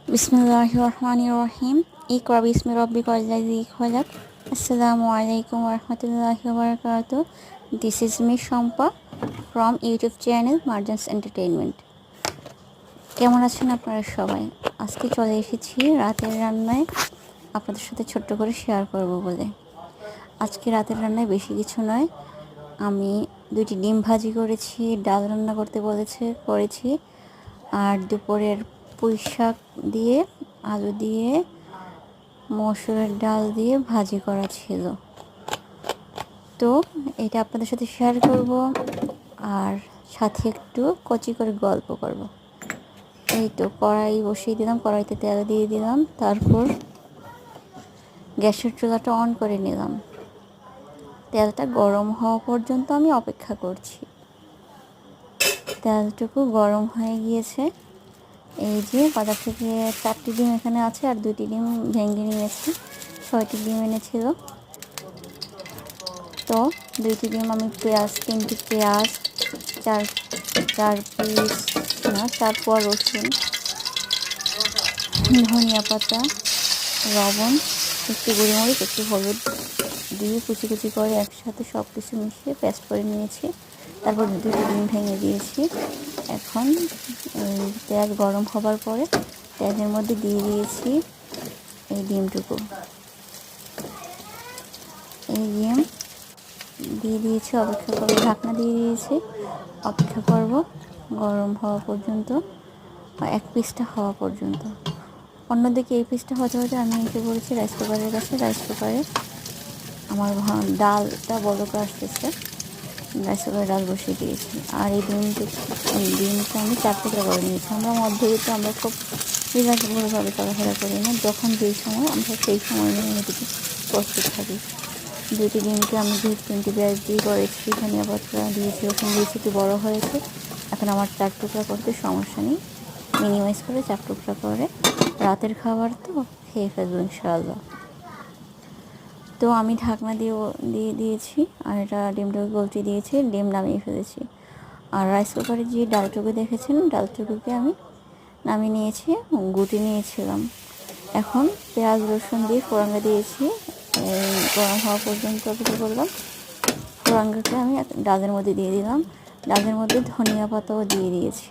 बिस्मिल्लाहिर्रहमानिर्रहीम। इक़रा बिस्मि रब्बिकल्लज़ी खलक़। अस्सलामु आलैकुम वरहमतुल्लाहि वबरकातुहू। This is me Shampa from YouTube channel Marjan's entertainment. কেমন আছেন আপনারা সবাই? আজকে চলে এসেছি রাতের রান্নায় আপনাদের সাথে ছোট্ট করে শেয়ার করব বলে। আজকে রাতের রান্নায় বেশি কিছু নয়, আমি 2টি ডিম ভাজি করেছি, ডাল রান্না করতে করেছি, আর দুপুরের পুঁই শাক দিয়ে আলু দিয়ে মসুরের ডাল দিয়ে ভাজি করা ছিল। তো এটা আপনাদের সাথে শেয়ার করব, আর সাথে একটু কচি করে গল্প করব। এই তো কড়াই বসিয়ে দিলাম, কড়াইতে তেল দিয়ে দিলাম, তারপর গ্যাসের চুলাটা অন করে নিলাম। তেলটা গরম হওয়া পর্যন্ত আমি অপেক্ষা করছি। তেলটুকু গরম হয়ে গিয়েছে। এই যে বাজার থেকে 4টি ডিম এখানে আছে, আর 2টি ডিম ভেঙে নিয়েছি। 6টি ডিম এনেছিল। তো 2টি ডিম আমি 3টি পেঁয়াজ, 4 পিস না 4 কোয়া রসুন, ধনিয়া পাতা, লবণ, একটু গোলমরিচ, একটু হলুদ দিয়ে কুচি করে একসাথে সব কিছু মিশিয়ে পেস্ট করে নিয়েছি। তারপর 2টি ডিম ভেঙে দিয়েছি। এখন তেল গরম হবার পরে তেলের মধ্যে দিয়ে দিয়েছি এই ডিমটুকু। এই ডিম দিয়ে দিয়েছি, অপেক্ষা করব, ঢাকনা দিয়ে দিয়েছি, অপেক্ষা করব গরম হওয়া পর্যন্ত, এক পিসটা হওয়া পর্যন্ত। অন্যদিকে এই পিসটা হতে আমি এসে পড়েছি রাইস কুকারের কাছে। রাইস কুকারে আমার ডালটা বলকা আসতেছে, রাইস কুকারে ডাল বসিয়ে দিয়েছি। আর এই ডিমটা আমি 4 টুকরা করে নিয়েছি। আমরা মধ্যবিত্ত, আমরা খুব বিলাসবহুলভাবে চলাফেরা করি না, যখন যেই সময় আমরা সেই সময় নিয়ে এদিকে প্রস্তুত থাকি। 2টি ডিমকে আমি 2-3টি পেঁয়াজ দিয়ে করেছি, ধনিয়া পাতা দিয়েছি, রসুন দিয়েছি, একটু বড় হয়েছে। এখন আমার 4 টুকরা করতে সমস্যা নেই, মিনিমাইজ করে 4 টুকরা করে রাতের খাবার তো খেয়ে ফেলবো ইনশাআল্লাহ। তো আমি ঢাকনা দিয়ে দিয়েছি, আর এটা ডিমটাকে গলতে দিয়েছি, ডিম নামিয়ে ফেলেছি। আর রাইস কুকারে যে ডালটুকু দেখেছেন, ডালটুকুকে আমি নামিয়ে নিয়েছি, গুটি নিয়েছিলাম। এখন পেঁয়াজ রসুন দিয়ে ফোড়াঙ্গা দিয়েছি। গরম হওয়া পর্যন্ত অপেক্ষা করলাম। ফোড়াঙ্গাকে আমি ডালের মধ্যে দিয়ে দিলাম, ডালের মধ্যে ধনিয়া পাতাও দিয়ে দিয়েছি।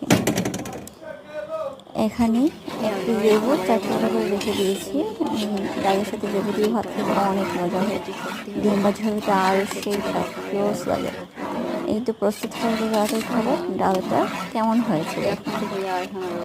এখানে একটু লেবু 4 টুকরা করে রেখে দিয়েছি। ডালের সাথে লেবু দিয়ে ভাত খেতে অনেক মজা হয়। ডিম ভাজি হবে তো আর সেই জোস লাগে। এই তো প্রস্তুত হয়ে গেল রাতের খাবার। ডালটা কেমন হয়েছে?